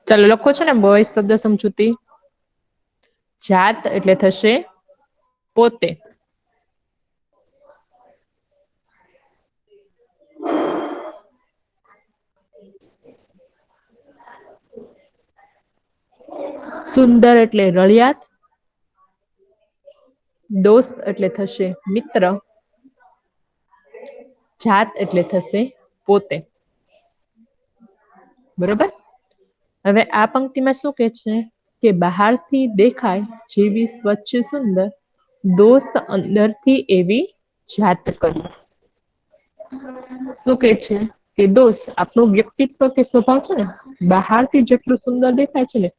ચાલો લખો છો ને બોય શબ્દ સમજૂતી. જાત એટલે થશે પોતે. સુંદર એટલે રળિયાત. દોસ્ત એટલે થશે મિત્ર. જાત એટલે થશે પોતે. બરોબર. હવે આ પંક્તિમાં શું કે છે કે બહારથી દેખાય જેવી સ્વચ્છ સુંદર દોસ્ત અંદરથી એવી જાત કરી. શું કે છે કે દોસ્ત આપણું વ્યક્તિત્વ કે સ્વભાવ છે ને બહારથી જેટલું સુંદર દેખાય છે ને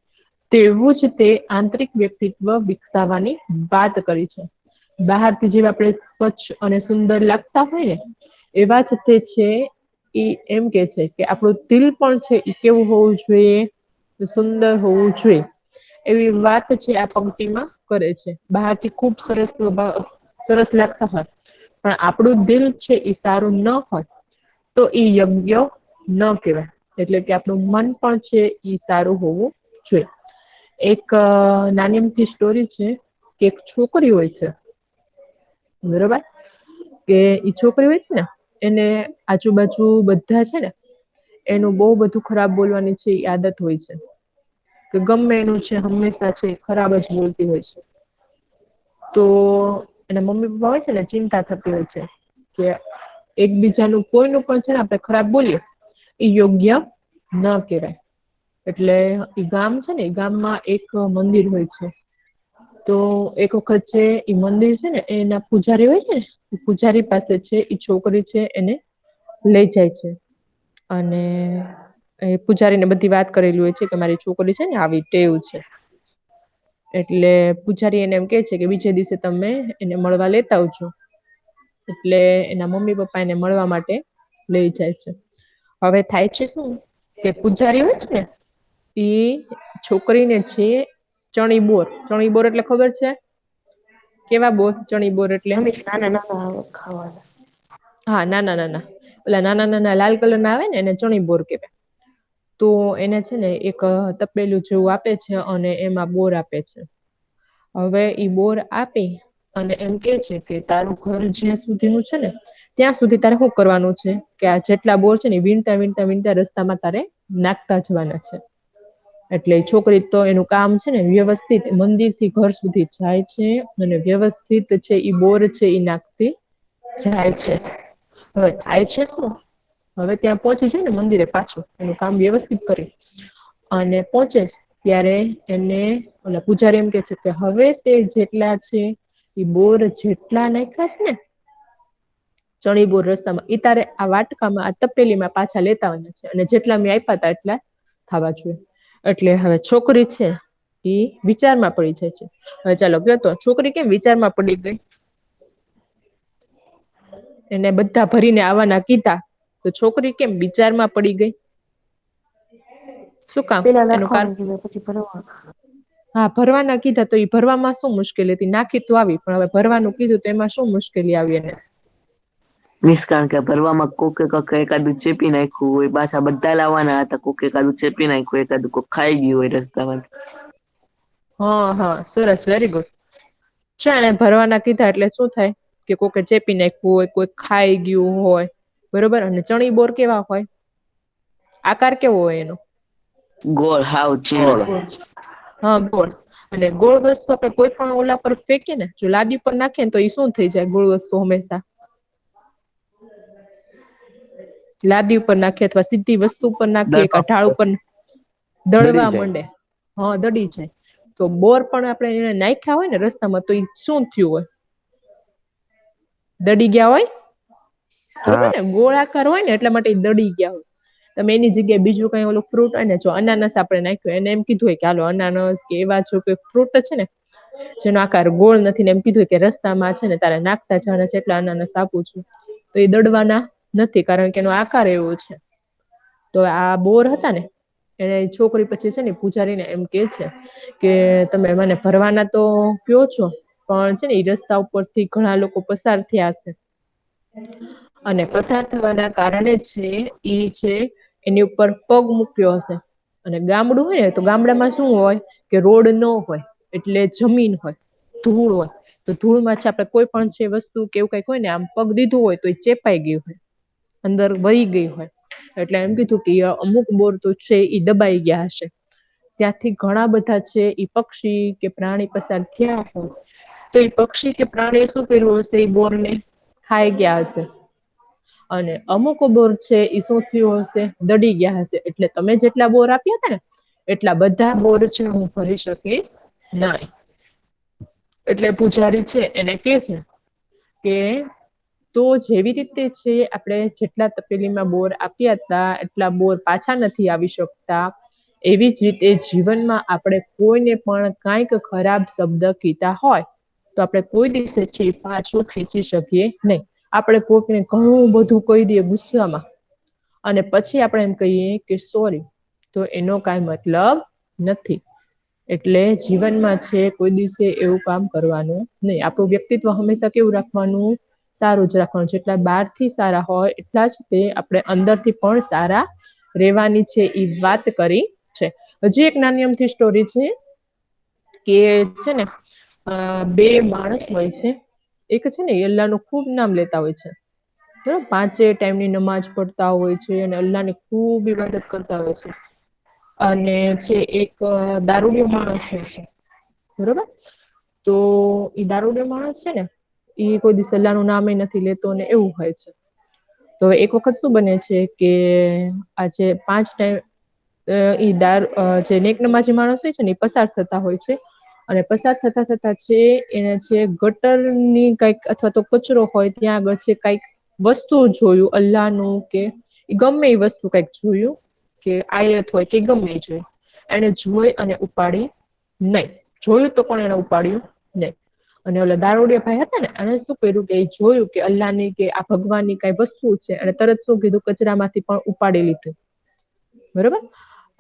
તેવું જ તે આંતરિક વ્યક્તિત્વ વિકસાવવાની વાત કરી છે. બહારથી જેવા આપણે સ્વચ્છ અને સુંદર લાગતા હોય ને એવા જ તે છે એ એમ કે છે કે આપણું દિલ પણ છે એ કેવું હોવું જોઈએ સુંદર હોવું જોઈએ. એવી વાત છે આ પંક્તિમાં કરે છે. બહારથી ખૂબ સરસ સરસ લાગતા હોય પણ આપણું દિલ છે એ સારું ન હોય તો એ યોગ્ય ન કહેવાય. એટલે કે આપણું મન પણ છે એ સારું હોવું જોઈએ. એક નાની અમથી સ્ટોરી છે કે એક છોકરી હોય છે. બરોબર કે ઈ છોકરી હોય છે ને એને આજુબાજુ બધા છે ને એનું બહુ બધું ખરાબ બોલવાની છે એ આદત હોય છે. કે ગમે એનું છે હંમેશા છે ખરાબ જ બોલતી હોય છે. તો એના મમ્મી પપ્પા હોય છે ને ચિંતા થતી હોય છે કે એકબીજાનું કોઈનું પણ છે ને આપણે ખરાબ બોલીએ એ યોગ્ય ન કહેવાય. એટલે ઈ ગામ છે ને ગામમાં એક મંદિર હોય છે. તો એક વખત છે ઈ મંદિર છે ને એના પૂજારી હોય છે ને પૂજારી પાસે છે એ છોકરી છે એને લઈ જાય છે અને એ પૂજારીને બધી વાત કરેલી હોય છે કે મારી છોકરી છે ને આવી ટેવ છે. એટલે પૂજારી એને એમ કે છે કે બીજે દિવસે તમે એને મળવા લેતા આવજો. એટલે એના મમ્મી પપ્પા એને મળવા માટે લઈ જાય છે. હવે થાય છે શું કે પૂજારી હોય છે ને એ છોકરીને છે ચણી બોર એટલે ખબર છે કેવા બોર ચણી બોર એટલે નાના નાના આવે ખાવાના. હા નાના નાના પેલા નાના નાના લાલ કલર ના આવે ને એને ચણી બોર કેવાય. તો એને છે ને એક તપેલું જેવું આપે છે અને એમાં બોર આપે છે. હવે ઈ બોર આપી અને એમ કે છે કે તારું ઘર જ્યાં સુધીનું છે ને ત્યાં સુધી તારે શું કરવાનું છે કે આ જેટલા બોર છે ને વીણતા રસ્તામાં તારે નાખતા જવાના છે. એટલે છોકરી તો એનું કામ છે ને વ્યવસ્થિત મંદિર થી ઘર સુધી જાય છે અને વ્યવસ્થિત છે ઈ બોર છે ઈ નાખતી જાય છે. હવે થાય છે શું હવે ત્યાં પહોંચી છે ને મંદિરે પાછું એનું કામ વ્યવસ્થિત કરી અને પહોંચે છે ત્યારે એને ઓલા પૂજારી એમ કે છે કે હવે તે જેટલા છે એ બોર જેટલા નાખ્યા છે ને ચણી બોર રસ્તામાં ઈ તારે આ વાટકામાં આ તપેલીમાં પાછા લેતા આવવાના છે અને જેટલા મેં આપ્યા હતા એટલા થવા જોઈએ. એટલે હવે છોકરી છે એ વિચારમાં પડી જાય છે. હવે ચાલો કયો તો છોકરી કેમ વિચારમાં પડી ગઈ? એને બધા ભરીને આવવાના કીધા તો છોકરી કેમ વિચારમાં પડી ગઈ? શું કામ પેલા એનું કારણ? નાખવાનું કીધું પછી ભરવાનું. હા ભરવાના કીધા તો એ ભરવામાં શું મુશ્કેલી હતી નાખી તો આવી પણ હવે ભરવાનું કીધું તો એમાં શું મુશ્કેલી આવી એને? કારણ કે ભરવામાં કોકે એકાદું ચેપી નાખ્યું હોય પાછા બધા લાવવાના હતા કોકે એકાદું ચેપી નાખ્યું એકાદું કોક ખાઈ ગયું હોય રસ્તામાં. હા સરસ વેરી ગુડ. છે એને ભરવાના કીધા એટલે શું થાય કે કોકે ચેપી નાખ્યું હોય કોઈ ખાઈ ગયું હોય બરોબર અને ચણી બોર કેવા હોય આકાર કેવો હોય એનો? ગોળ હાવ ઝીણો. હા ગોળ અને ગોળ વસ્તુ આપણે કોઈ પણ ઓલા પર ફેંકે ને જો લાદી પર નાખે ને તો એ શું થઈ જાય ગોળ વસ્તુ હંમેશા લાદી ઉપર નાખીએ અથવા સીધી વસ્તુ ઉપર નાખીએ કે ઢાળ ઉપર દડી દળવા જાય. માંડે હા દડી જાય. તો બોર પણ આપણે એને નાખ્યા હોય ને રસ્તામાં તો એ શું થયું હોય? દડી ગયા હોય બરોબર હા ને ગોળાકાર હોય ને એટલા માટે દડી ગયા હોય. તમે એની જગ્યાએ બીજું કઈ ઓલું ફ્રૂટ હોય ને જો અનાનસ આપણે નાખ્યું એને એમ કીધું હોય કે હાલો અનાનસ કે એવા જો ફ્રૂટ છે ને જેનો આકાર ગોળ નથી ને એમ કીધું કે રસ્તામાં છે ને તારે નાખતા જવાના છે એટલે અનાનસ આપું છું. તો એ દડવાના નથી કારણ કે એનો આકાર એવો છે. તો આ બોર હતા ને એને છોકરી પછી છે ને પૂજારીને એમ કે છે કે તમે મને ભરવાના તો કયો છો પણ છે ને એ રસ્તા ઉપરથી ઘણા લોકો પસાર થયા હશે અને પસાર થવાના કારણે છે ઈ છે એની ઉપર પગ મૂક્યો હશે. અને ગામડું હોય ને તો ગામડામાં શું હોય કે રોડ ન હોય, એટલે જમીન હોય, ધૂળ હોય. તો ધૂળમાં છે આપણે કોઈ પણ છે વસ્તુ કે એવું કંઈક હોય ને આમ પગ દીધું હોય તો એ ચેપાઈ ગયું હોય, અંદર વહી ગઈ હોય. એટલે એમ કીધું કે અમુક બોર તો છે ઈ દબાઈ ગયા હશે. ત્યાંથી ઘણા બધા છે ઈ પક્ષી કે પ્રાણી પસાર થયા હોય. તો એ પક્ષી કે પ્રાણી શું કર્યું હશે, એ બોરને ખાઈ ગયા હશે. અને અમુક બોર છે એ શું થયું હશે, દડી ગયા હશે. એટલે તમે જેટલા બોર આપ્યા હતા ને એટલા બધા બોર છે હું ભરી શકીશ નહીં. એટલે પૂજારી છે એને કે છે કે તો જેવી રીતે છે આપણે જેટલા તપેલીમાં બોર આપ્યા હતા એટલા બોર પાછા નથી આવી શકતા, એવી જ રીતે જીવનમાં આપણે કોઈને પણ કાંઈક ખરાબ શબ્દ કીધા હોય તો આપણે કોઈ દિવસે છે પાછું ખેંચી શકીએ નહીં. આપણે કોઈકને ઘણું બધું કહી દઈએ ગુસ્સામાં અને પછી આપણે એમ કહીએ કે સોરી, તો એનો કાંઈ મતલબ નથી. એટલે જીવનમાં છે કોઈ દિવસે એવું કામ કરવાનું નહીં. આપણું વ્યક્તિત્વ હંમેશા કેવું રાખવાનું, સારું જ રાખવાનું. જેટલા બહારથી સારા હોય એટલા જ તે આપણે અંદરથી પણ સારા રહેવાની છે એ વાત કરી છે. હજી એક નાની અમથી સ્ટોરી છે કે છે ને બે માણસ હોય છે. એક છે ને અલ્લાહનું ખૂબ નામ લેતા હોય છે, બરાબર, 5 ટાઈમની નમાજ પડતા હોય છે અને અલ્લાહની ખૂબ ઇબાદત કરતા હોય છે. અને છે એક દારૂડિયો માણસ હોય છે, બરોબર. તો ઈ દારૂડિયો માણસ છે ને ઈ કોઈ દિવસ અલ્લાહનું નામ નથી લેતો ને એવું હોય છે. તો એક વખત શું બને છે કે આજે 5 ટાઈમ જે નેક નમાજી માણસ હોય છે ને એ પસાર થતા હોય છે. અને પસાર થતા થતા છે એને છે ગટરની કંઈક અથવા તો કચરો હોય ત્યાં આગળ છે કંઈક વસ્તુ જોયું અલ્લાહનું કે ગમે એ વસ્તુ કંઈક જોયું કે આયત હોય કે ગમે એ જોયું, એને જોઈ અને ઉપાડી નહીં. જોયું તો પણ એને ઉપાડ્યું નહીં. અને ઓલા દારૂડિયા ભાઈ હતા ને એને શું કર્યું કે જોયું કે અલ્લાહની કે આ ભગવાનની કઈ વસ્તુ છે અને તરત શું કીધું, કચરામાંથી પણ ઉપાડી લીધું, બરોબર.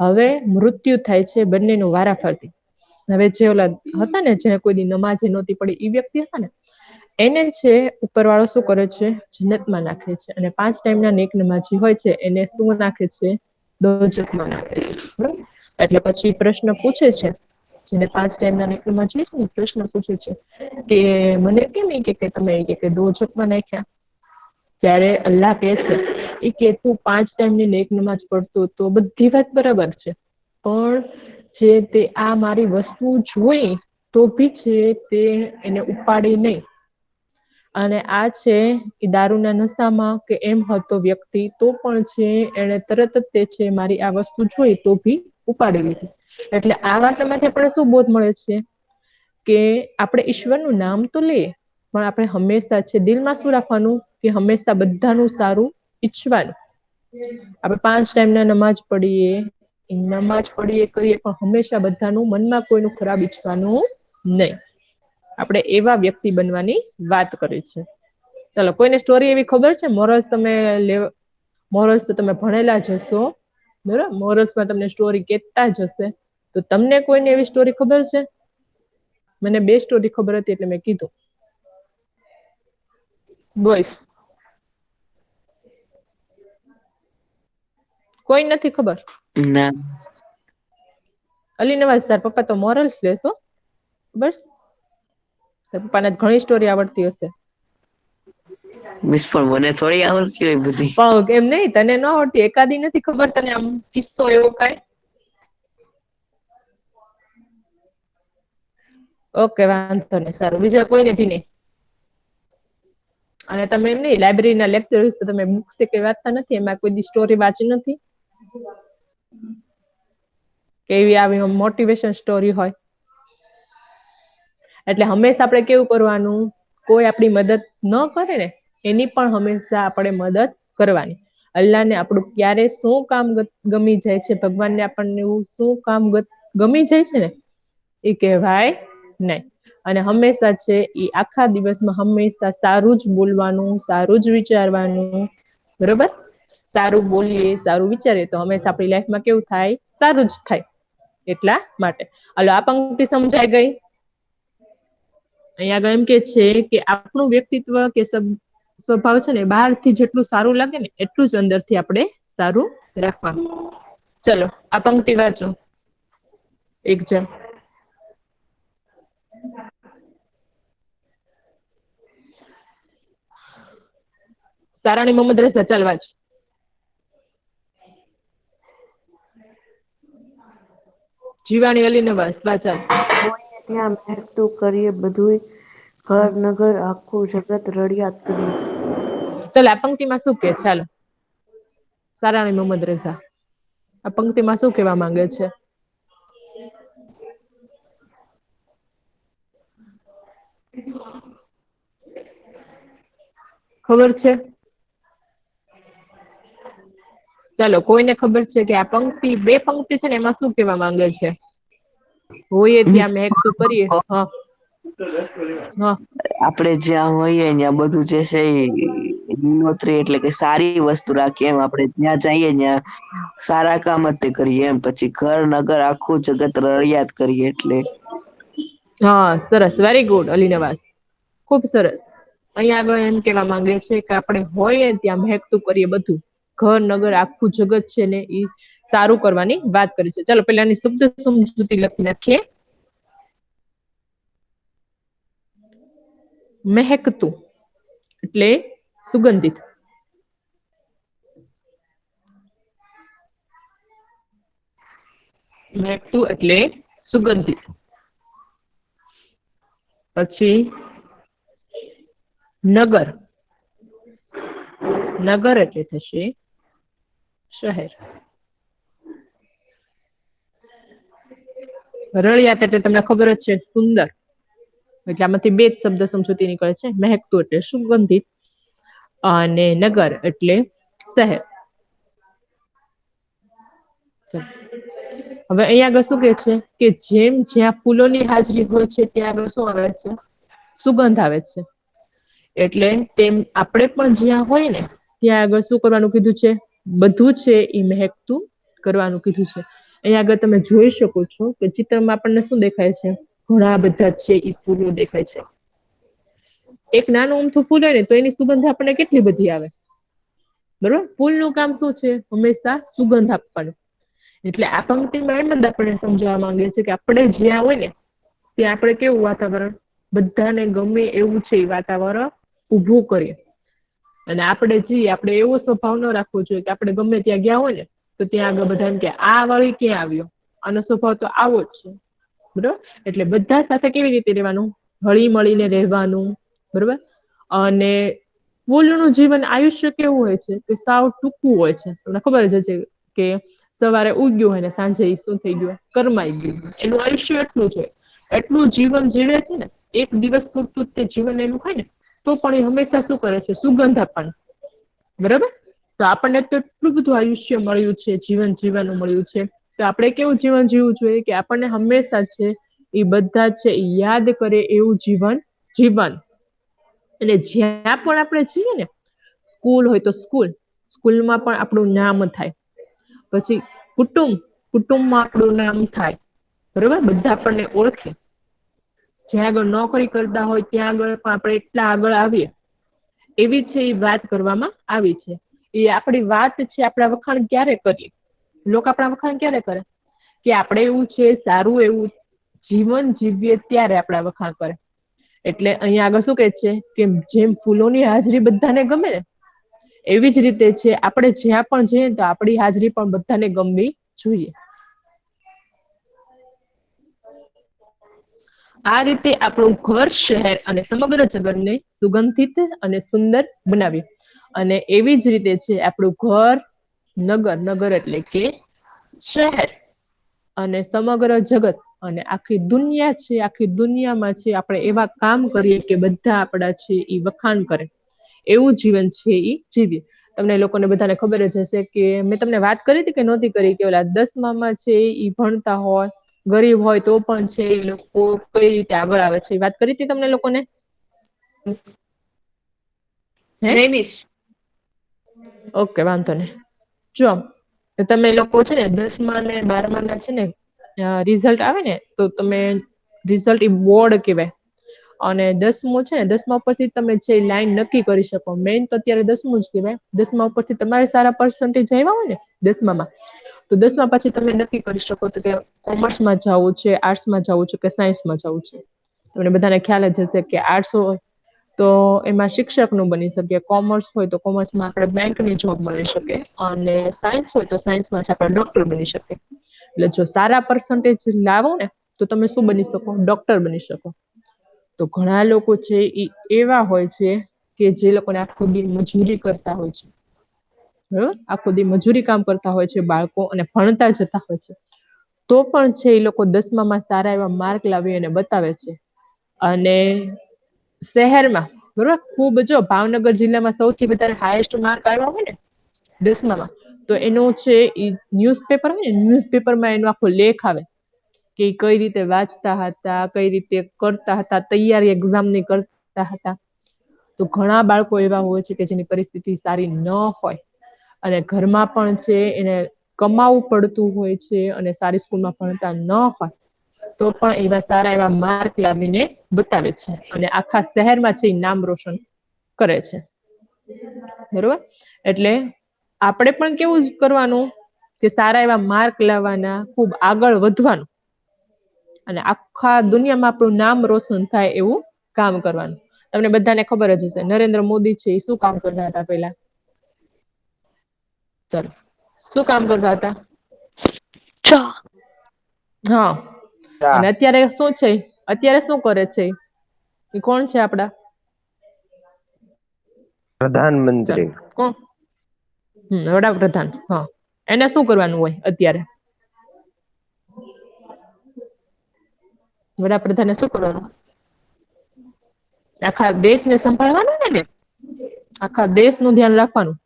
હવે મૃત્યુ થાય છે બંનેનું વારાફરતી. હવે જે ઓલા હતા ને જેને કોઈ દી નમાજ નહોતી પડી એ વ્યક્તિ હતા ને એને છે ઉપરવાળો શું કરે છે, જન્નતમાં નાખે છે. અને 5 ટાઈમના નેક નમાજી હોય છે એને શું નાખે છે, દોજખમાં નાખે છે, બરોબર. એટલે પછી પ્રશ્ન પૂછે છે, જેને 5 ટાઈમના નેક નમાજી છે ને પ્રશ્ન પૂછે છે કે મને કેમ કે તમે કે દોજખમાં નાખ્યા? ત્યારે અલ્લાહ કહે છે એ કે તું 5 ટાઈમની નેક નમાજ પડતો તો બધી વાત બરાબર છે, પણ જે તે આ મારી વસ્તુ જોઈ તો બી છે તે એને ઉપાડી નહીં. અને આ છે એ દારૂના નશામાં કે એમ હતો વ્યક્તિ તો પણ છે એને તરત જ તે છે મારી આ વસ્તુ જોઈ તો ભી ઉપાડી લીધી. એટલે આ વાર્તામાંથી આપણે શું બોધ મળે છે કે આપણે ઈશ્વરનું નામ તો લઈએ પણ આપણે હંમેશા છે દિલમાં શું રાખવાનું કે હંમેશા બધાનું સારું ઈચ્છવાનું. આપણે 5 ટાઈમના નમાજ પડીએ, નમાજ પડીએ કરીએ પણ હંમેશા બધાનું મનમાં કોઈનું ખરાબ ઈચ્છવાનું નહીં. આપણે એવા વ્યક્તિ બનવાની વાત કરી છે. ચલો, કોઈને સ્ટોરી એવી ખબર છે? મોરલ્સ તો તમે ભણેલા જ હશો, બરાબર. મોરલ્સમાં તમને સ્ટોરી કહેતા જ હશે. તો તમને કોઈને એવી સ્ટોરી ખબર છે? મને 2 સ્ટોરી ખબર હતી એટલે મેં કીધું. બોયસ કોઈ નથી ખબર? ના. અલી નવાજ તાર પપ્પા તો મોરલ્સ લેશો, બસ તાર પપ્પાને ઘણી સ્ટોરી આવડતી હશે. મિસ પણ મને થોડી આવડતી હોય બધી. પણ એમ નહીં, તને ન આવડતી એકાદી નથી ખબર તને આમ કિસ્સો એવો કાંઈ? ઓકે, વાંધો નહીં, સારું. બીજા કોઈને ભી નહીં. અને તમે એમ નહીં લાઇબ્રેરીના લેક્ચર તો તમે બુક્સ કે વાંચતા નથી, એમાં કોઈ દી સ્ટોરી વાંચી નથી? કે એવી આવી મોટિવેશન સ્ટોરી હોય? એટલે હંમેશા આપણે કેવું કરવાનું, કોઈ આપણી મદદ ન કરે ને એની પણ હંમેશા આપણે મદદ કરવાની. અલ્લાહને આપણું ક્યારે શું કામ ગમી જાય છે, ભગવાનને આપણને એવું શું કામ ગમી જાય છે ને એ કહેવાય નહીં. અને હંમેશા છે એ આખા દિવસમાં હંમેશા સારું જ બોલવાનું, સારું જ વિચારવાનું, બરોબર. સારું બોલીએ, સારું વિચારીએ તો હંમેશા આપણી લાઈફમાં કેવું થાય, સારું જ થાય. એટલા માટે હાલો આ પંક્તિ સમજાઈ ગઈ? અહીંયા આગળ એમ કે છે કે આપણું વ્યક્તિત્વ કે સ્વભાવ છે ને બહારથી જેટલું સારું લાગે ને એટલું જ અંદરથી આપણે સારું રાખવાનું. ચલો આ પંક્તિ વાંચો એક જણ. તારાણી મોહમ્મદ રઝા, ચાલ વાંચ. જીવાણી અલી નવાઝ, વાંચાલ. હોઈએ ત્યાં મહેકતું કરીએ બધુંય, ઘર નગર આખું જગત રળિયાત કરીએ. ચાલ આ પંક્તિમાં શું કે, ચાલો તારાણી મોહમ્મદ રઝા આ પંક્તિમાં શું કહેવા માંગે છે? ખબર છે? ચાલો કોઈને ખબર છે કે આ પંક્તિ, બે પંક્તિ છે ને એમાં શું કહેવા માંગે છે? હોઈએ ત્યાં મહેકતું કરીએ. હા હા આપણે જ્યાં હોઈએ ત્યાં બધું જે છે એ લીલોતરી એટલે કે સારી વસ્તુ રાખીએ એમ. આપણે જ્યાં જઈએ ત્યાં સારા કામ જ તે કરીએ એમ. પછી ઘર નગર આખું જગત રળિયાત કરીએ એટલે. હા સરસ, વેરી ગુડ અલી નવાઝ, ખૂબ સરસ. અહીંયા આગળ એમ કહેવા માંગે છે કે આપણે હોઈએ ત્યાં મહેકતું કરીએ બધું, ઘર નગર આખું જગત છે ને એ સારું કરવાની વાત કરી છે. ચાલો પેલાની શબ્દ સમજૂતી લખી નાખીએ. મહેકતું એટલે સુગંધિત. મહેકતું એટલે સુગંધિત. પછી નગર, નગર એટલે થશે શહેર. રળિયાત એટલે તમને ખબર જ છે સુંદર. એટલે આમાંથી બે જ શબ્દ સમજૂતી નીકળે છે. મહેકતું એટલે સુગંધિત અને નગર એટલે શહેર. હવે અહીંયા આગળ શું કે છે કે જેમ જ્યાં ફૂલોની હાજરી હોય છે ત્યાં આગળ શું આવે છે? સુગંધ આવે છે. એટલે તેમ આપણે પણ જ્યાં હોય ને ત્યાં આગળ શું કરવાનું કીધું છે? બધું છે એ મહેકતું કરવાનું કીધું છે. અહીંયા આગળ તમે જોઈ શકો છો કે ચિત્રમાં આપણને શું દેખાય છે? ઘણા બધા છે એ ફૂલો દેખાય છે. એક નાનું અમથું ફૂલ હોય ને તો એની સુગંધ આપણને કેટલી બધી આવે, બરોબર? ફૂલનું કામ શું છે? હંમેશા સુગંધ આપવાનું. એટલે આ પંક્તિમાં એમ જ આપણને સમજાવવા માંગે છે કે આપણે જ્યાં હોય ને ત્યાં આપણે કેવું વાતાવરણ, બધાને ગમે એવું છે એ વાતાવરણ ઊભું કરીએ. અને આપણે જઈએ, આપણે એવો સ્વભાવ ન રાખવો જોઈએ કે આપણે ગમે ત્યાં ગયા હોય ને તો ત્યાં આગળ બધા એમ કે આ વળી ક્યાં આવ્યો, આનો સ્વભાવ તો આવો જ છે, બરોબર? એટલે બધા સાથે કેવી રીતે રહેવાનું? હળી મળીને રહેવાનું, બરોબર? અને ફૂલનું જીવન આયુષ્ય કેવું હોય છે કે સાવ ટૂંકું હોય છે. તમને ખબર જ છે કે સવારે ઉગ્યું હોય ને સાંજે શું થઈ ગયું? કરમાઈ ગયું. એનું આયુષ્ય એટલું જ હોય. એટલું જીવન જીવે છે ને, એક દિવસ પૂરતું તે જીવન એનું હોય ને તો પણ એ હંમેશા શું કરે છે? સુગંધ આપવાનું, બરાબર? તો આપણને તો એટલું બધું આયુષ્ય મળ્યું છે, જીવન જીવવાનું મળ્યું છે, તો આપણે કેવું જીવન જીવવું જોઈએ કે આપણને હંમેશા છે એ બધા છે યાદ કરે એવું જીવન જીવવાનું. અને જ્યાં પણ આપણે છીએ ને, સ્કૂલ હોય તો સ્કૂલમાં પણ આપણું નામ થાય. પછી કુટુંબમાં આપણું નામ થાય, બરોબર? બધા આપણને ઓળખે. જ્યાં આગળ નોકરી કરતા હોય ત્યાં આગળ પણ આપણે એટલા આગળ આવીએ, એવી છે એ વાત કરવામાં આવી છે. એ આપણી વાત છે, આપણા વખાણ ક્યારે કરીએ? લોકો આપણા વખાણ ક્યારે કરે? કે આપણે એવું છે સારું એવું જીવન જીવીએ ત્યારે આપણા વખાણ કરે. એટલે અહીંયા આગળ શું કહે છે કે જેમ ફૂલોની હાજરી બધાને ગમે ને એવી જ રીતે છે આપણે જ્યાં પણ જઈએ તો આપણી હાજરી પણ બધાને ગમવી જોઈએ. આ રીતે આપણું ઘર, શહેર અને સમગ્ર જગતને સુગંધિત અને સુંદર બનાવ્યું. અને એવી જ રીતે છે આપણું ઘર, નગર એટલે કે શહેર અને સમગ્ર જગત અને આખી દુનિયા છે, આખી દુનિયામાં છે આપણે એવા કામ કરીએ કે બધા આપણા છે એ વખાણ કરે, એવું જીવન છે એ જીવીએ. તમને લોકોને બધાને ખબર જ હશે કે મેં તમને વાત કરી હતી કે નહોતી કરી કે ઓલા 10માં છે એ ભણતા હોય, ગરીબ હોય તો પણ છે એ લોકો કઈ રીતે આગળ આવે છે, એ વાત કરી હતી તમને લોકોને? હે? નહીં મિસ. ઓકે, વાંધો નહીં. જો તમે લોકો છે ને 10મા ને 12મા ના છે ને રિઝલ્ટ આવે ને તો તમે રિઝલ્ટ એ બોર્ડ કહેવાય. અને 10મું છે ને 10મા ઉપરથી તમે જે લાઈન નક્કી કરી શકો. મેઇન તો અત્યારે 10મું જ કહેવાય. 10મા ઉપરથી તમારે સારા પર્સન્ટેજ આવ્યા હોય ને 10મામાં, તો 10મા પછી તમે નક્કી કરી શકો તો કે કોમર્સમાં જવું છે, આર્ટ્સમાં જવું છે કે સાયન્સમાં જવું છે. તમને બધાને ખ્યાલ જ હશે કે આર્ટ્સ હોય તો એમાં શિક્ષકનું બની શકે, કોમર્સ હોય તો કોમર્સમાં આપણે બેંકની જોબ મળી શકે, અને સાયન્સ હોય તો સાયન્સમાં આપણે ડોક્ટર બની શકે. એટલે જો સારા પર્સન્ટેજ લાવો ને તો તમે શું બની શકો? ડોક્ટર બની શકો. તો ઘણા લોકો છે એ એવા હોય છે કે જે લોકોને આખો દી મજૂરી કરતા હોય છે. બરોબર, આખો દી મજૂરી કામ કરતા હોય છે બાળકો, અને ભણતા જતા હોય છે. તો પણ છે એ લોકો 10મામાં સારા એવા માર્ક લાવી અને બતાવે છે. અને શહેરમાં બરોબર, ખૂબ જો ભાવનગર જિલ્લામાં સૌથી વધારે હાઈએસ્ટ માર્ક આવ્યા હોય ને 10મામાં, તો એનું છે એ ન્યૂઝપેપર હોય ને, ન્યૂઝપેપરમાં એનો આખો લેખ આવે કે કઈ રીતે વાંચતા હતા, કઈ રીતે કરતા હતા, તૈયારી એક્ઝામની કરતા હતા. તો ઘણા બાળકો એવા હોય છે કે જેની પરિસ્થિતિ સારી ન હોય, અને ઘરમાં પણ છે એને કમાવું પડતું હોય છે, અને સારી સ્કૂલમાં ભણતા ન હોય, તો પણ એવા સારા એવા માર્ક લાવીને બતાવે છે, અને આખા શહેરમાં છે નામ રોશન કરે છે. બરોબર, એટલે આપણે પણ કેવું કરવાનું કે સારા એવા માર્ક લાવવાના, ખૂબ આગળ વધવાનું, અને આખા દુનિયામાં આપણું નામ રોશન થાય એવું કામ કરવાનું. તમને બધાને ખબર જ હશે નરેન્દ્ર મોદી છે એ શું કામ કરતા હતા પેલા? ચલો, શું કામ કરતા હતા? હા, અને અત્યારે શું છે? અત્યારે શું કરે છે? એ કોણ છે આપડા? ચાલો, પ્રધાનમંત્રી. કોણ? વડાપ્રધાન. હા, એને શું કરવાનું હોય અત્યારે? વડાપ્રધાને શું કરવાનું? આખા દેશને સંભાળવાનું ને, આખા દેશનું ધ્યાન રાખવાનું.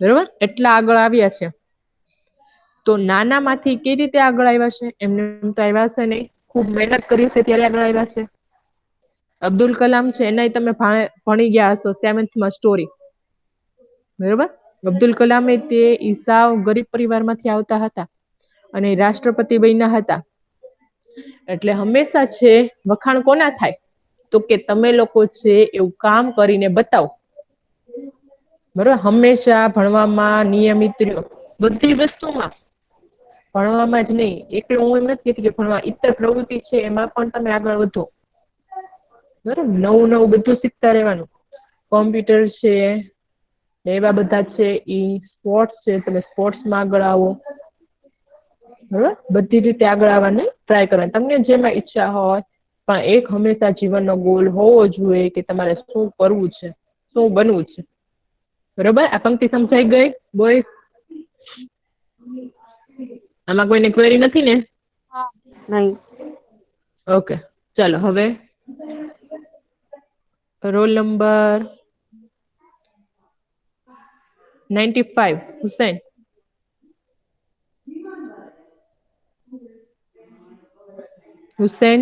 બરોબર, એટલા આગળ આવ્યા છે. તો નાનામાંથી કઈ રીતે આગળ આવ્યા છે? એમને તો આવ્યા હશે નહીં, ખૂબ મહેનત કરી છે ત્યારે આગળ આવ્યા છે. અબ્દુલ કલામ છે એનાય તમે ભણી ગયા હશો 7th સ્ટોરી. બરોબર, અબ્દુલ કલામે તે ઈસાવ ગરીબ પરિવારમાંથી આવતા હતા, અને રાષ્ટ્રપતિ બન્યા હતા. એટલે હંમેશા છે વખાણ કોના થાય? તો કે તમે લોકો છે એવું કામ કરીને બતાવો. બરોબર, હંમેશા ભણવામાં નિયમિત રહ્યો, બધી વસ્તુમાં. ભણવામાં જ નહીં, એટલે હું એમ નથી કહેતી કે ભણવા ઈતર પ્રવૃત્તિ છે એમાં પણ તમે આગળ વધો. બરોબર, નવું નવું બધું શીખતા રહેવાનું. કોમ્પ્યુટર છે, એવા બધા છે, ઈ સ્પોર્ટ્સ છે, તમે સ્પોર્ટ્સમાં આગળ આવો. બરોબર, બધી રીતે આગળ આવવાની ટ્રાય કરવાની, તમને જેમાં ઈચ્છા હોય. પણ એક હંમેશા જીવનનો ગોલ હોવો જોઈએ કે તમારે શું કરવું છે, શું બનવું છે. બરોબર, આ પંક્તિ સમજાઈ ગઈ બોય? આમાં કોઈને ક્વેરી નથી ને? નહીં. ઓકે, ચાલો હવે રોલ નંબર 95, હુસૈન. હુસૈન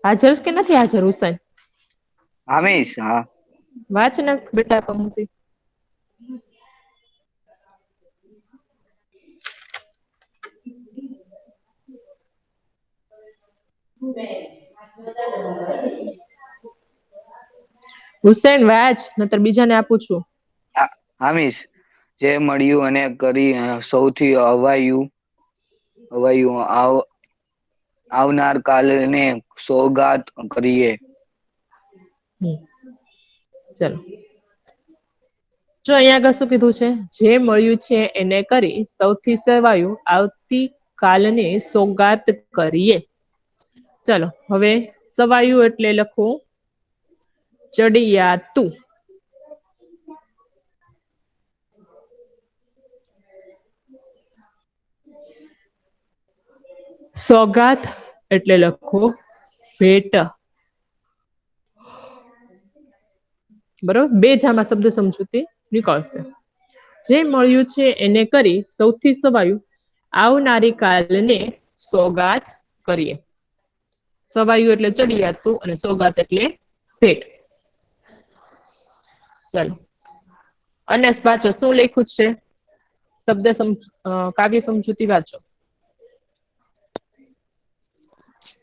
હાજર કે નથી હાજર? હુસૈન હામીશ, હા. વાંચ ને બેટા પંક્તિ. હુસૈન વાંચ, નતર બીજાને આપું છું. હામીશ, જે મળ્યું અને કરી સૌથી અવાયું આવનાર કાલને સોગાત કરીએ. ચલો, જો અહીંયા આગળ શું કીધું છે? જે મળ્યું છે એને કરી સૌથી સવાયું આવતી કાલને સોગાત કરીએ. ચલો, હવે સવાયું એટલે લખું ચડિયાતું. સોગાત એટલે લખો ભેટ. બરોબર, બે જામાં શબ્દ સમજૂતી નીકળશે. જે મળ્યું છે એને કરી સૌથી સવાયું આવનારી કાલને સોગાત કરીએ. સવાયું એટલે ચડિયાતું, અને સોગાત એટલે ભેટ. ચાલો, અને વાંચો શું લખ્યું છે? કાવ્ય સમજૂતી વાંચો.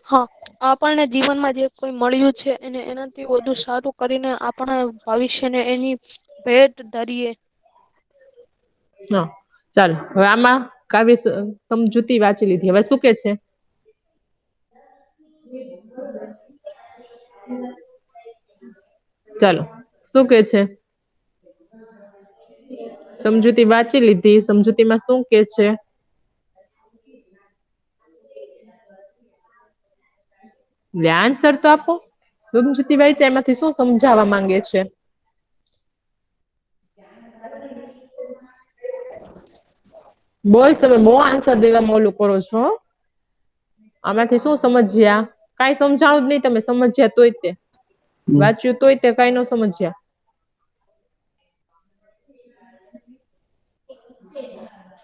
હા, આપણને જીવનમાં જે કોઈ મળ્યું છે એને એનાથી વધુ સારું કરીને આપણા ભવિષ્યને એની ભેટ ધરીએ. હા, ચાલો હવે આમાં કાવ્ય સમજૂતી વાંચી લીધી. હવે શું કે છે? ચાલો શું કે છે? સમજૂતી વાંચી લીધી. સમજૂતીમાં શું કે છે? આન્સર તો આપો. સમજૂતી વાંચી એમાંથી શું સમજાવવા માંગે છે? બોયસ તમે બહુ આન્સર દેવામાં ઓલું કરો છો. આમાંથી શું સમજ્યા? કાંઈ સમજાણું જ નહીં. તમે સમજ્યા તોય તે વાંચ્યું તોય તે કાંઈ ન સમજ્યા.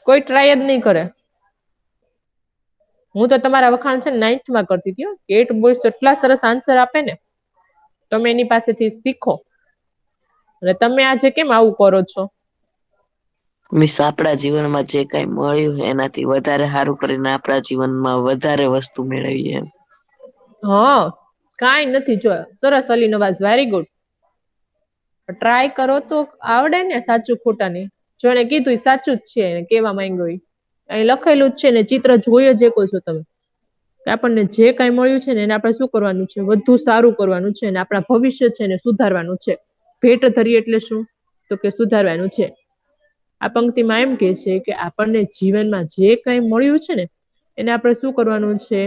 કોઈ ટ્રાય જ નહીં કરે. હું તો તમારા વખાણ છે ને 9th માં કરતી હતી. 8 બોયસ તો એટલા સરસ આન્સર આપે ને. તમે એની પાસેથી શીખો. અને તમે આજે કેમ આવું કરો છો? મિસ આપણા જીવનમાં જે કઈ મળ્યું એનાથી વધારે સારું કરીને આપણા જીવનમાં વધારે વસ્તુ મેળવીએ એમ. હા, કાંઈ નથી. જો સરસ Ali Nawaz, very good. Try કરો તો આવડે ને સાચું ખોટાની. જો એને કીધું એ સાચું જ છે. એને કેવા માંગ્યો અહીં લખેલું જ છે ને, ચિત્ર જોઈ જ શકો છો તમે. કે આપણને જે કઈ મળ્યું છે ને એને આપણે શું કરવાનું છે? વધુ સારું કરવાનું છે. અને આપણા ભવિષ્ય છે એને સુધારવાનું છે. ભેટ ધરી એટલે શું? તો કે સુધારવાનું છે. આ પંક્તિમાં એમ કે છે કે આપણને જીવનમાં જે કઈ મળ્યું છે ને એને આપણે શું કરવાનું છે?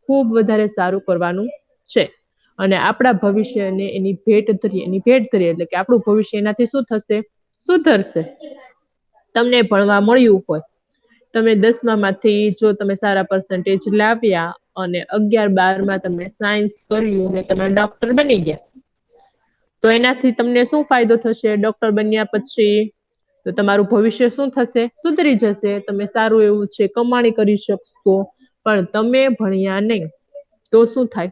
ખૂબ વધારે સારું કરવાનું છે. અને આપણા ભવિષ્યને એની ભેટ ધરીએ એટલે કે આપણું ભવિષ્ય એનાથી શું થશે? સુધરશે. તમને ભણવા મળ્યું હોય, તમે 10મામાંથી જો તમે સારા પર્સન્ટેજ લાવ્યા અને 11-12માં તમે સાયન્સ કર્યું ને તમે ડોક્ટર બની ગયા. તો એનાથી તમને શું ફાયદો થશે? ડોક્ટર બન્યા પછી તો તમારું ભવિષ્ય શું થશે? સુધરી જશે. તમે સારું એવું છે કમાણી કરી શકશો. પણ તમે ભણ્યા નહીં તો શું થાય?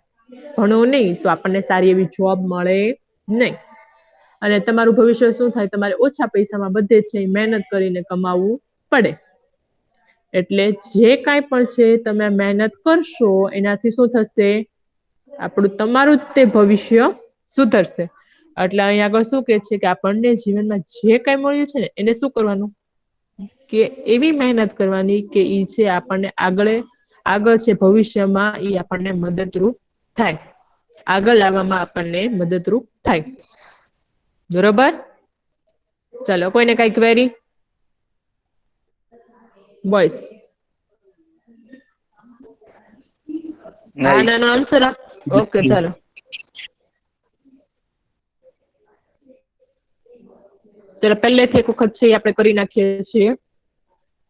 ભણો નહીં તો આપણને સારી એવી જોબ મળે નહીં. અને તમારું ભવિષ્ય શું થાય? તમારે ઓછા પૈસામાં બધે છે મહેનત કરીને કમાવવું પડે. એટલે જે કાંઈ પણ છે તમે મહેનત કરશો એનાથી શું થશે? આપણું તમારું જ તે ભવિષ્ય સુધરશે. એટલે અહીં આગળ શું કે છે કે આપણને જીવનમાં જે કઈ મળ્યું છે ને એને શું કરવાનું? કે એવી મહેનત કરવાની કે ઈ છે આપણને આગળ છે ભવિષ્યમાં ઈ આપણને મદદરૂપ થાય. આગળ લાવવામાં આપણને મદદરૂપ થાય. બરોબર? ચાલો કોઈને કઈ ક્વેરી? બોયસ હા નહીં. ના આન્સર આપ. ઓકે ચાલો. ચાલો પહેલેથી એક વખત છે આપણે કરી નાખીએ છીએ.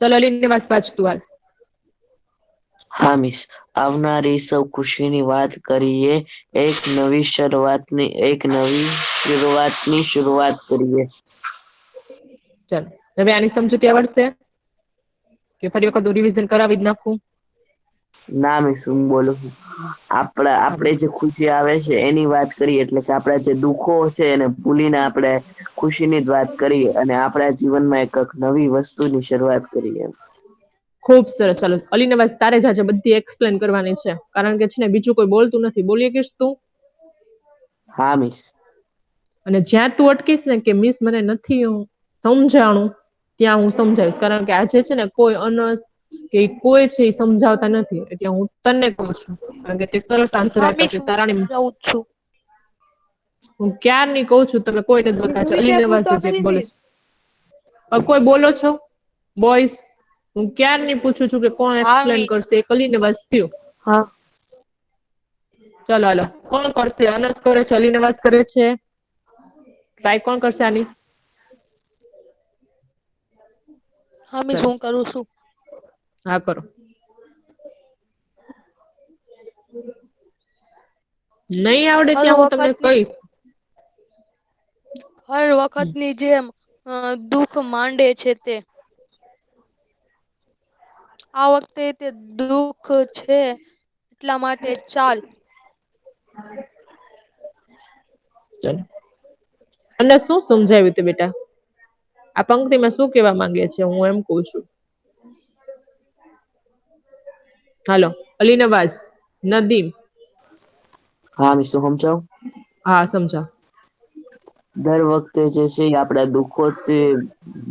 ચાલો અલીની વાત વાંચતું હાલ. હા મિસ, આવનારી સૌ ખુશીની વાત કરીએ. એક નવી શરૂઆતની શરૂઆત કરીએ. ચાલો હવે આની સમજૂતી આવડશે કે ફરી વખત રિવિઝન કરાવી જ નાખું? ના મિસ, હું બોલું છું. આપણે જે ખુશી આવે છે એની વાત કરીએ. એટલે કે આપણા જે દુઃખો છે એને ભૂલીને આપણે ખુશીની જ વાત કરીએ અને આપણા જીવનમાં એક નવી વસ્તુની શરૂઆત કરીએ. ખૂબ સરસ. ચાલો અલી નવાઝ, તારે જ આજે બધી એક્સપ્લેન કરવાની છે. કારણ કે છે ને બીજું કોઈ બોલતું નથી. બોલી શકીશ તું? હા મિસ. અને જ્યાં તું અટકીશ ને કે મિસ મને નથી સમજાણું, ત્યાં હું સમજાવીશ. કારણ કે આજે છે ને કોઈ અનસ કે કોઈ છે એ સમજાવતા નથી. એટલે હું તને કહું છું. કારણ કે તે સરસ આન્સર હા આપ્યા મિસ, છે. હું સારાની સમજાવું જ છું. હું ક્યારની કહું છું, તમે કોઈ નથી મિસ બોલતા. હું અલી ત્યાં ફૂલ તો નવાઝ જે ખરી બોલે મિસ. કોઈ બોલો છો? બોયસ, હું ક્યારની પૂછું છું કે કોણ હા એક્સપ્લેન મિસ. કરશે? એક અલી નવાઝ થયું. હા. ચાલો હાલો, કોણ કરશે? અનસ કરે છે, અલી નવાઝ કરે છે. ટ્રાય કોણ કરશે આની? હા મિસ, ચાલો હું કરું છું. હા કરો. નહીં આવડે હર ત્યાં હું તમને વખતની કહીશ. હર વખતની જેમ દુઃખ માંડે છે તે. આ વખતે તે દુઃખ છે એટલા માટે ચાલ. ચાલો. અને શું સમજાવ્યું તે બેટા? આ પંક્તિમાં શું કેવા માંગે છે? હું એમ કઉ છું. હાલો, અલી નવાઝ, નદીમ, હા મિસ હું સમજાવું. હા સમજાવ. દર વખતે જે છે એ આપડા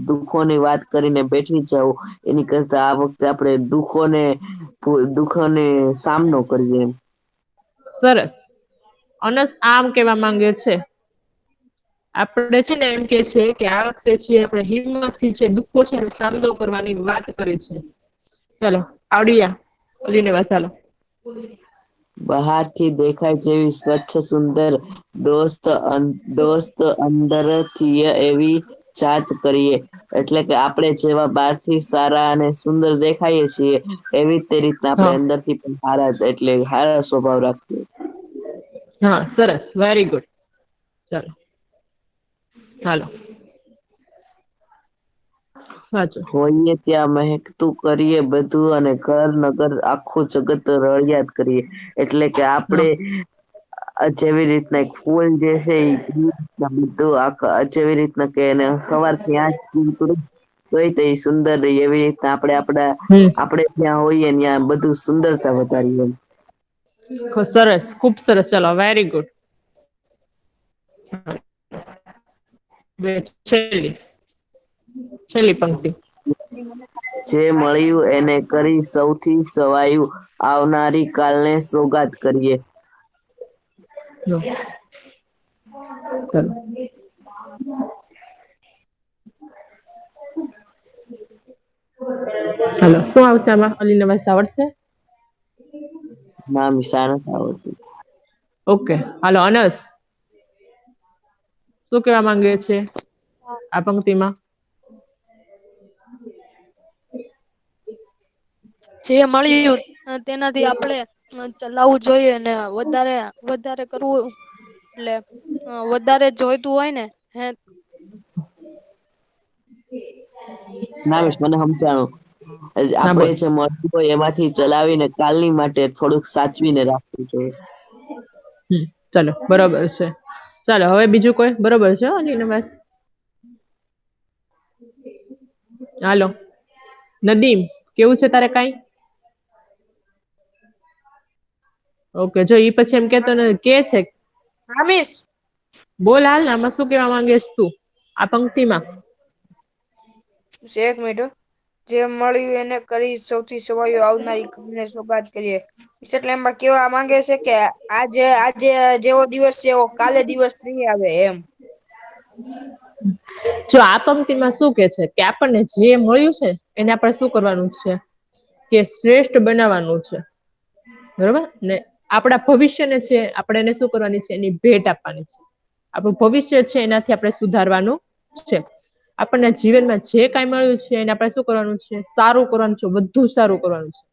દુઃખોની વાત કરીને બેઠી જાવ એની કરતા આ વખતે આપણે દુઃખોને સામનો કરીએ એમ. સરસ. અનસ આમ કેવા માંગે છે આપણે છે ને એમ કે છે કે આ વખતે છે આપણે હિંમતથી છે દુઃખો છે ને સામનો કરવાની વાત કરી છે. ચાલો આવડિયા ઓલીને વાત ચાલો. બહારથી દેખાય જેવી સ્વચ્છ સુંદર દોસ્ત અંદરથી એવી જાત કરીએ. એટલે કે આપણે જેવા બહારથી સારા અને સુંદર દેખાઈએ છીએ એવી તે રીતના આપણે હા અંદરથી પણ સારા સ્વભાવ રાખીએ. હા સરસ વેરી ગુડ. ચાલો હાલો. સાચું. હોઈએ ત્યાં મહેકતું કરીએ બધું અને ઘર નગર આખું જગત રળિયાત કરીએ. એટલે કે હા આપણે જેવી રીતના એક ફૂલ જે છે એ જેવી રીતના કે એને સવારથી તોય તે સુંદર રહી એવી રીતના હમ આપણે જ્યાં હોઈએ ત્યાં બધું સુંદરતા વધારીએ એમ. સરસ ખુબ સરસ ચાલો વેરી ગુડ. છેલ્લી પંક્તિ. જે મળ્યું એને કરી સૌથી સવાયું આવનારી કાલને સોગાદ કરીએ. હાલો શું આવશે આમાં અલીને વાંચતા આવડશે? ના મિશા નથી આવડતું. ઓકે હાલો અનસ શું કેવા માંગે છે આ પંક્તિમાં? જે મળ્યું તેનાથી આપણે ચલાવવું જોઈએ ને વધારે કરવું એટલે વધારે જોઈતું હોય ને ના મિસ મને સમજાણું હા આપણે બોલ. જે મળતું હોય એમાંથી ચલાવીને કાલની માટે થોડુંક સાચવીને રાખવું જોઈએ. ચાલો બરોબર છે. ચાલો હવે બીજું કોઈ બરોબર છે બસ. હાલો નદીમ કેવું છે તારે કઈ? ઓકે જો ઈ પછી એમ કેતો ને કે છે હા મિસ. બોલ હાલ ને આમાં શું કેવા માંગીશ તું આ પંક્તિમાં? એક મિનિટ હો. જે મળ્યું એને કરી સૌથી સવાયું આવનારી ઘરને સોગાદ કરીએ. એટલે એમાં કેવા માંગે છે કે આજે જેવો દિવસ છે એવો કાલે દિવસ નહી આવે એમ. જો આ પંક્તિમાં શું કે છે કે આપણને જે મળ્યું છે એને આપણે શું કરવાનું છે કે શ્રેષ્ઠ બનાવવાનું છે. બરોબર ને આપડા ભવિષ્યને છે આપણે એને શું કરવાની છે એની ભેટ આપવાની છે. આપણું ભવિષ્ય છે એનાથી આપણે સુધારવાનું છે. આપણને જીવનમાં જે કઈ મળ્યું છે એને આપણે શું કરવાનું છે સારું કરવાનું છે વધુ સારું કરવાનું છે.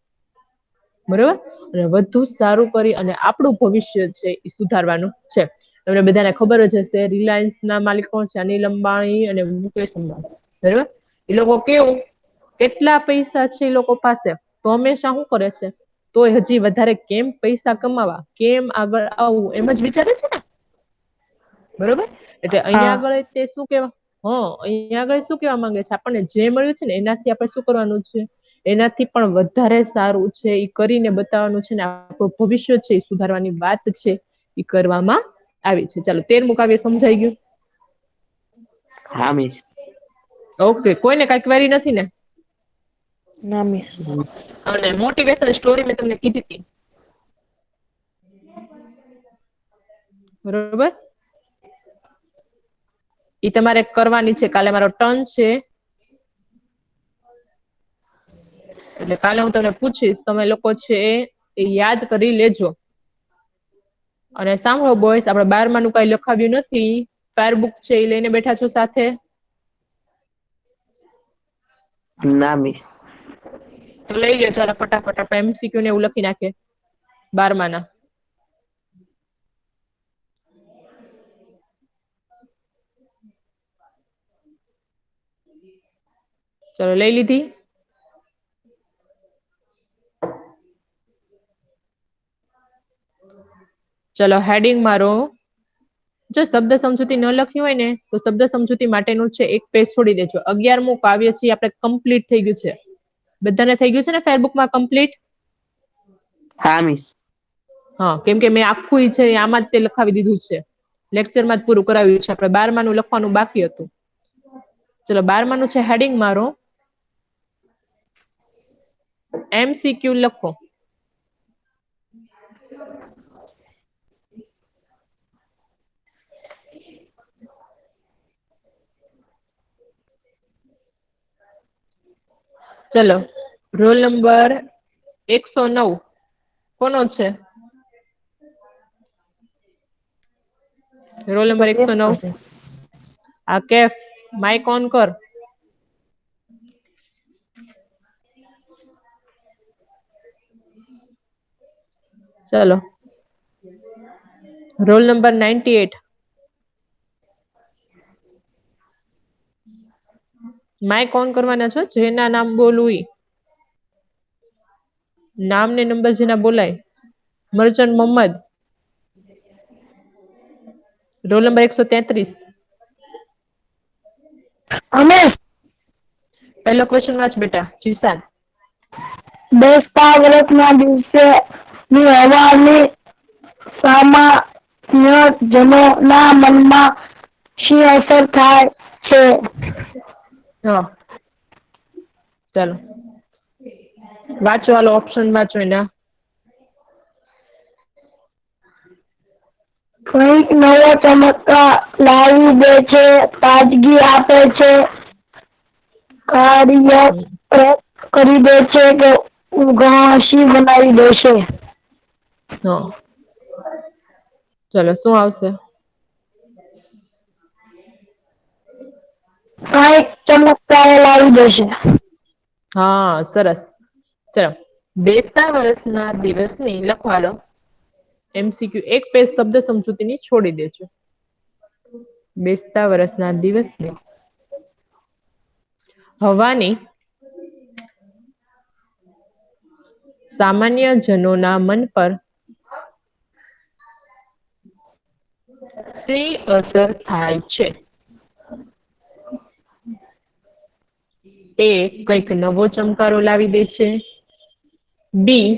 બરોબર અને વધુ સારું કરી અને આપણું ભવિષ્ય છે એ સુધારવાનું છે. તમને બધાને ખબર જ હશે રિલાયન્સ ના માલિક કોણ છે અનિલ અંબાણી અને મુકેશ અંબાણી. બરોબર એ લોકો કેવું કેટલા પૈસા છે એ લોકો પાસે તો હંમેશા શું કરે છે તો હજી વધારે કેમ પૈસા કમાવા કેમ આગળ આવવું એમ જ વિચારે છે ને. બરોબર એટલે હા અહિયાં આગળ તે શું કેવા અહીંયા આગળ શું કેવા માંગે છે આપણને જે મળ્યું છે ને એનાથી આપણે શું કરવાનું છે એનાથી પણ વધારે સારું છે એ કરીને બતાવવાનું છે ને આપણું ભવિષ્ય છે એ સુધારવાની વાત છે એ કરવામાં આવી છે. ચાલો 13મું કાવ્ય સમજાઈ ગયું? હા મિસ. ઓકે કોઈને કઈ ક્વેરી નથી ને? ના મિસ. અને મોટિવેશન સ્ટોરી મેં તમને કીધી હતી. બરોબર ઈ તમારે કરવાની છે કાલે મારો ટર્ન છે. એટલે કાલે હું તમને પૂછીશ તમે લોકો છે એ યાદ કરી લેજો. અને સાંભળો બોયસ આપડે 12માનું કઈ લખાવ્યું નથી. ફેર બુક છે એ લઈને બેઠા છો સાથે? ના મિસ. તો લઈ લ્યો ચાલો ફટાફટ આપણે MCQ ને એવું લખી નાખીએ 12માના. ચલો લઈ લીધી? ચલો હેડિંગ મારો. જો શબ્દ સમજૂતી ન લખ્યું હોય ને તો શબ્દ સમજૂતી માટેનું છે એક પેજ છોડી દેજો. 11મું કાવ્ય છે આપણે કમ્પ્લીટ થઈ ગયું છે. બધાને થઈ ગયું છે ને ફેરબુકમાં કમ્પ્લીટ? હા મિસ. હા, કેમ કે મેં આખું ઈ છે આમાં જ તે લખાવી દીધું છે, લેક્ચરમાં જ પૂરું કરાવ્યું છે. આપણે 12માનું લખવાનું બાકી હતું. ચલો 12માનું છે, હેડિંગ મારો MCQ લખો. ચલો રોલ નંબર 109 કોનો છે? રોલ એ તો નંબર કેફ 109 છે. આ કેફ, માઇક ઓન કર. ચલો રોલ નંબર 98 માઇક ઓન કરવાના છો, જેના નામ બોલું ઈ નામ ને નંબર જેના બોલાય. મરચન મોહમ્મદ. રોલ નંબર 133 અમે પહેલો ક્વેશ્ચન વાંચ બેટા જીસાન. બેસતા વર્ષના દિવસે ની હવાની સામાન્ય જનોના મનમાં શી અસર થાય છે? હા ચાલો વાંચો, હાલો ઓપ્શન વાંચો એના. કંઈક નવો ચમત્કાર લાવી દે છે, તાજગી આપે છે, કાર્યરત કરી દે છે કે ઉઘાસી બનાવી દે છે? હા ચલો શું આવશે? કંઈક ચમત્કાર લાવી દે છે. હા સરસ. ચલો બેસતા વર્ષના દિવસની લખવાલો. MCQ એક પેજ શબ્દ સમજૂતીની છોડી દેજો. બેસતા વર્ષના દિવસને હવાની સામાન્ય જનોના મન પર શી અસર થાય છે? એ કંઈક નવો ચમકારો લાવી દે છે, બી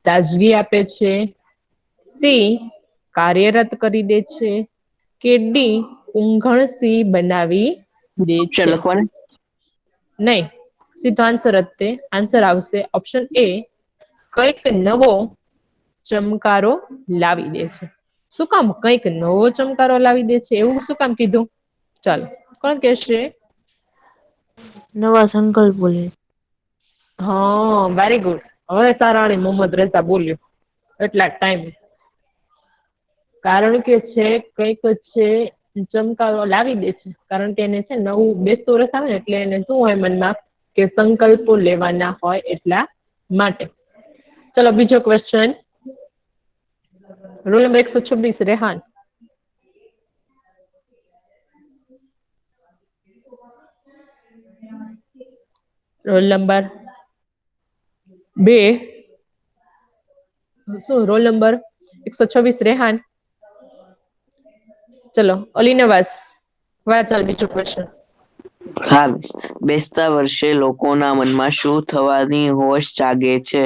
તાજગી આપે છે, સી કાર્યરત કરી દે છે, કે ડી ઊંઘણસી બનાવી દે ઓપ્શન છે? લખવાના. નહીં, સીધો આન્સર જ તે આન્સર આવશે ઓપ્શન એ, કંઈક નવો ચમકારો લાવી દે છે. શું કામ કંઈક નવો ચમકારો લાવી દે છે, એવું શું કામ કીધું? ચાલો કોણ કેશે? નવા સંકલ્પો લે. હા વેરી ગુડ. હવે સારાણી મોહમ્મદ રેઝા બોલ્યો એટલા ટાઈમ. કારણ કે છે કંઈક છે ચમકારો લાવી દે છે, કારણ કે એને છે નવું બેસતું વર્ષ આવે ને એટલે એને શું હોય મનમાં કે સંકલ્પો લેવાના હોય એટલા માટે. ચલો બીજો question. Roll number 126 Rehan. Roll number 2 શું રોલ નંબર 126 રેહાન. ચલો અલી નવાઝ વાંચ ચાલ બીજો ક્વેશ્ચન. હા, બેસતા વર્ષે લોકોના મનમાં શું થવાની હોશ જાગે છે?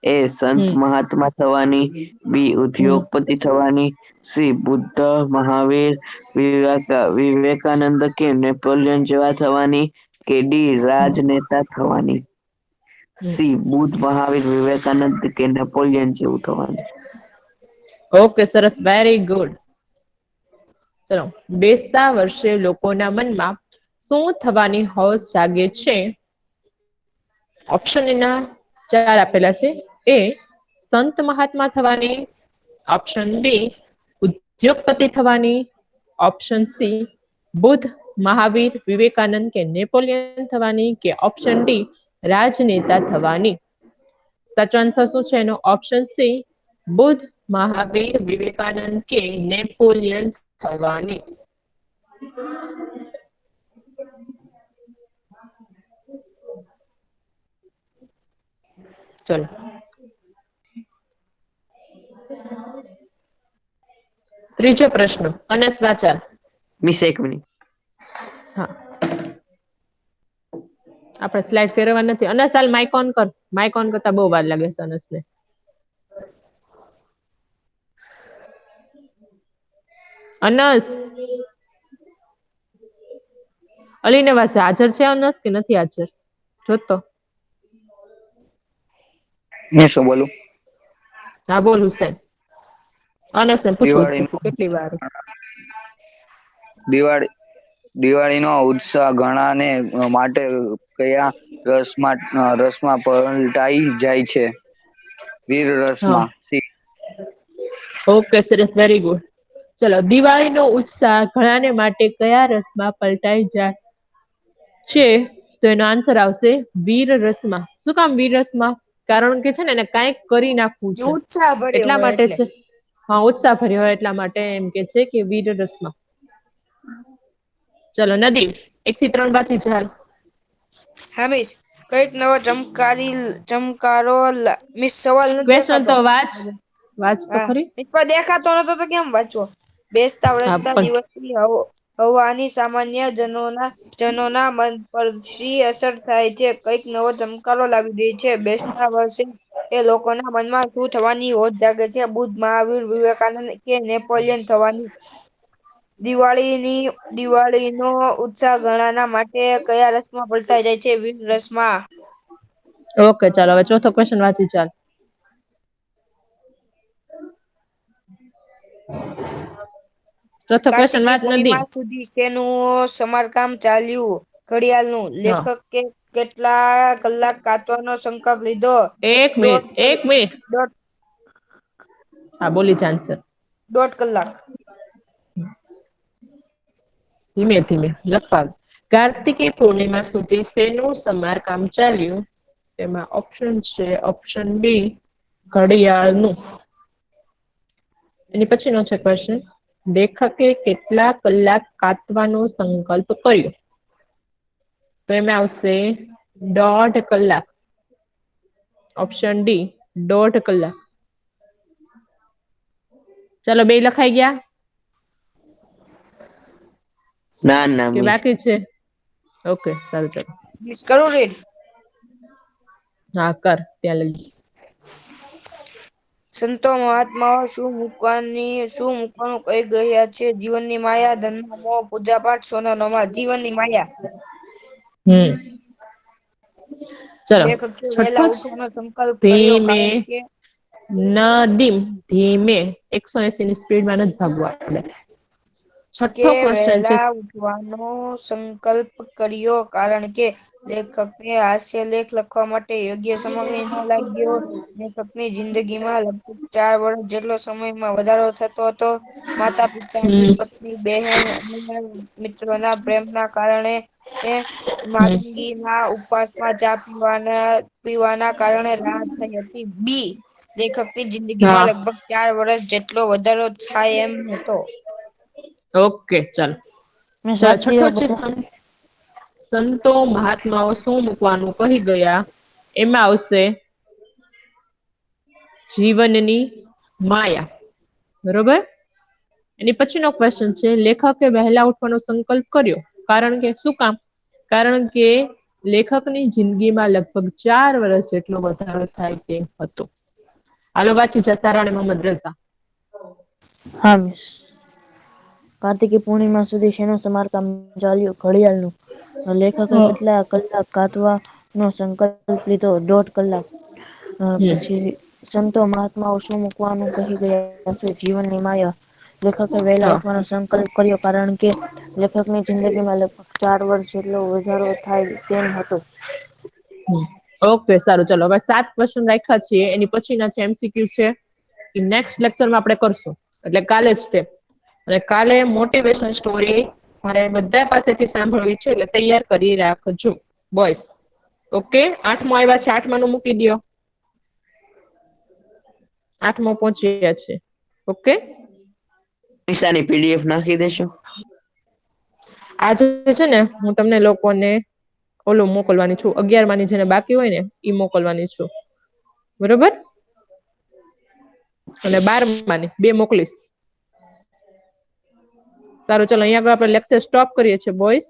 એ સંત મહાત્મા થવાની, બી ઉદ્યોગપતિ થવાની, સી બુદ્ધ મહાવીર વિવેકાનંદ કે નેપોલિયન જેવા થવાની, કે ડી રાજનેતા થવાની? સી બુદ્ધ મહાવીર વિવેકાનંદ કે નેપોલિયન જેવું થવાનું. ઓકે સરસ વેરી ગુડ. ચલો બેસતા વર્ષે લોકોના મનમાં શું થવાની હોશ જાગે છે? ઓપ્શન એના 4 આપેલા છે. એ સંત મહાત્મા થવાની, ઓપ્શન બી ઉદ્યોગપતિ થવાની, ઓપ્શન સી બુદ્ધ મહાવીર વિવેકાનંદ કે નેપોલિયન થવાની, કે ઓપ્શન ડી રાજનેતા થવાની. સાચો આન્સર શું છે એનો? ઓપ્શન સી બુદ્ધ મહાવીર વિવેકાનંદ કે નેપોલિયન થવાની. ચલો ત્રીજો પ્રશ્ન અનસ વાચાલ. મિસ એક મિનિટ. હા આપણે સ્લાઇડ ફેરવવા નથી. અનસ હાલ માઇક ઓન કર. માઇક ઓન કરતા બહુ વાર લાગે છે અનસને. અનસ અલીને પાસે હાજર છે અનસ કે નથી હાજર જોતો મેં શું બોલું? હા બોલ હુસેન અનસ ને પૂછવું છે દિવાળી તું કેટલી વાર દિવાળી દિવાળીનો ઉત્સાહ ઘણાને માટે કયા રસમાં પલટાઈ જાય છે? વીર હા રસમાં. સી. ઓકે સરસ વેરી ગુડ ચલો દિવાળીનો ઉત્સાહ ઘણાને માટે કયા રસમાં પલટાઈ જાય છે તો એનો આન્સર આવશે વીર રસમાં શું કામ વીર રસમાં કારણ કે છે ને એને કાંઈક કરી નાખવું છે ઉત્સાહ ભર્યો એટલા હોય માટે એટલે. છે હા ઉત્સાહ ભર્યો હોય એટલા માટે એમ કે છે કે વીર રસમાં ચલો નદી 1 થી 3 બાચી છે હાલ હામિશ કઈક નવો ચમકારો મિસ સવાલ નથી ક્વેશ્ચન દેખાતો. તો વાંચ તો હા ખરી મિસ પર દેખાતો નતો તો કેમ વાંચવો બેસતા હા વર્ષના પણ દિવસની હવાની સામાન્ય જનોના મન પર શી અસર થાય છે કઈક નવો ચમકારો લાવી દે છે બેસતા વર્ષે એ લોકોના મનમાં શું થવાની હોડ જાગે છે બુદ્ધ મહાવીર વિવેકાનંદ કે નેપોલિયન થવાની દિવાળીનો ઉત્સાહ ઘણાના માટે કયા રસમાં પલટાઈ જાય છે વીર રસમાં ઓકે ચાલો હવે ચોથો ક્વેશ્ચન વાંચી ચાલ ચોથો ક્વેશ્ચન કાર્તિકી વાંચ નદી પૂર્ણિમા સુધી શેનું સમારકામ ચાલ્યું ઘડિયાળનું હા લેખક કેટલા કલાક કાચવાનો સંકલ્પ લીધો એક મિનિટ દોઢ એક મિનિટ દોઢ હા બોલી ચાન્સર 1.5 કલાક ધીમે ધીમે લખવાનું કાર્તિકી પૂર્ણિમા સુધી શેનું સમારકામ ચાલ્યું તેમાં ઓપ્શન છે ઓપ્શન બી ઘડિયાળનું એની પછીનો છે ક્વેશ્ચન લેખકે કેટલા કલાક કાતવાનો સંકલ્પ કર્યો તો એમાં આવશે 1.5 કલાક ઓપ્શન ડી 1.5 કલાક ચાલો બે લખાઈ ગયા ના ના કે મિસ બાકી છે ઓકે સારું ચાલો મિસ કરું રીડ હા કર ત્યાં લગી સંતો મહાત્માઓ શું મૂકવાનું કહી ગયા છે જીવનની માયા ધનનો મોહ પૂજા પાઠ સોનાનો માલ જીવનની માયા હમ ચલો લેખકે છઠ્ઠો વહેલા જ ઉઠવાનો સંકલ્પ કર્યો ધીમે કારણ કે નદીમ ધીમે 180 ની સ્પીડમાં નથી ભાગવું આપણે કે છઠ્ઠો ક્વેશ્ચન છે વહેલા ઉઠવાનો સંકલ્પ કર્યો કારણ કે લેખકને હાસ્ય લેખ લખવા માટે યોગ્ય સમય ન લાગ્યો લેખકની જિંદગીમાં લગભગ 4 વર્ષ જેટલો સમયમાં વધારો થતો હતો માતા પિતાની હમ બહેન અને મિત્રોના પ્રેમના કારણે હમ માંદગીના ઉપવાસમાં ચા પીવાના કારણે રાહત થઈ હતી બી લેખકની હા જિંદગીમાં લગભગ 4 વર્ષ જેટલો વધારો થાય એમ હતો ઓકે ચાલો મેં ચાલો સાચી છઠ્ઠો છે બધા સંતો મહાત્માઓ શું મૂકવાનું કહી ગયા એમાં આવશે જીવનની માયા બરોબર એની પછીનો ક્વેશ્ચન છે લેખકે વહેલા ઉઠવાનો સંકલ્પ કર્યો કારણ કે શું કામ કારણ કે લેખકની જિંદગીમાં લગભગ 4 વર્ષ જેટલો વધારો થાય તેમ હતો હાલો વાંચી જસારા અને મોહમ્મદ રઝા હા મિસ કાર્તિકી પૂર્ણિમા સુધી શેનું સમારકામ ચાલ્યું ઘડિયાળનું લેખકે હા કેટલા કલાક કાતવાનો સંકલ્પ લીધો 1.5 કલાક હમ પછી સંતો મહાત્માઓ શું મૂકવાનું કહી ગયા છે જીવનની માયા લેખકે વહેલા હા ઉઠવાનો સંકલ્પ કર્યો કારણ કે લેખકની જિંદગીમાં લગભગ 4 વર્ષ જેટલો વધારો થાય તેમ હતો ઓકે સારું ચલો હવે 7 ક્વેશ્ચન રાખ્યા છીએ એની પછીના છે એમસીક્યુ છે એ નેક્સ્ટ લેક્ચરમાં આપણે કરશું એટલે કાલે જ તે અને કાલે મોટિવેશન સ્ટોરી મારે બધા પાસેથી સાંભળવી છે એટલે તૈયાર કરી રાખજો બોયસ ઓકે 8મો આવ્યા છે 8મા નું મૂકી દો 8મો પહોંચ્યા છે ઓકે પૈસાની પીડીએફ નાખી દેશો આજે છે ને હું તમને લોકોને ઓલું મોકલવાની છું 11 માની જેને બાકી હોય ને ઈ મોકલવાની છું બરોબર અને 12 માની 2 મોકલીશ સારું ચલો અહીંયા આગળ આપણે લેક્ચર સ્ટોપ કરીએ છીએ બોયસ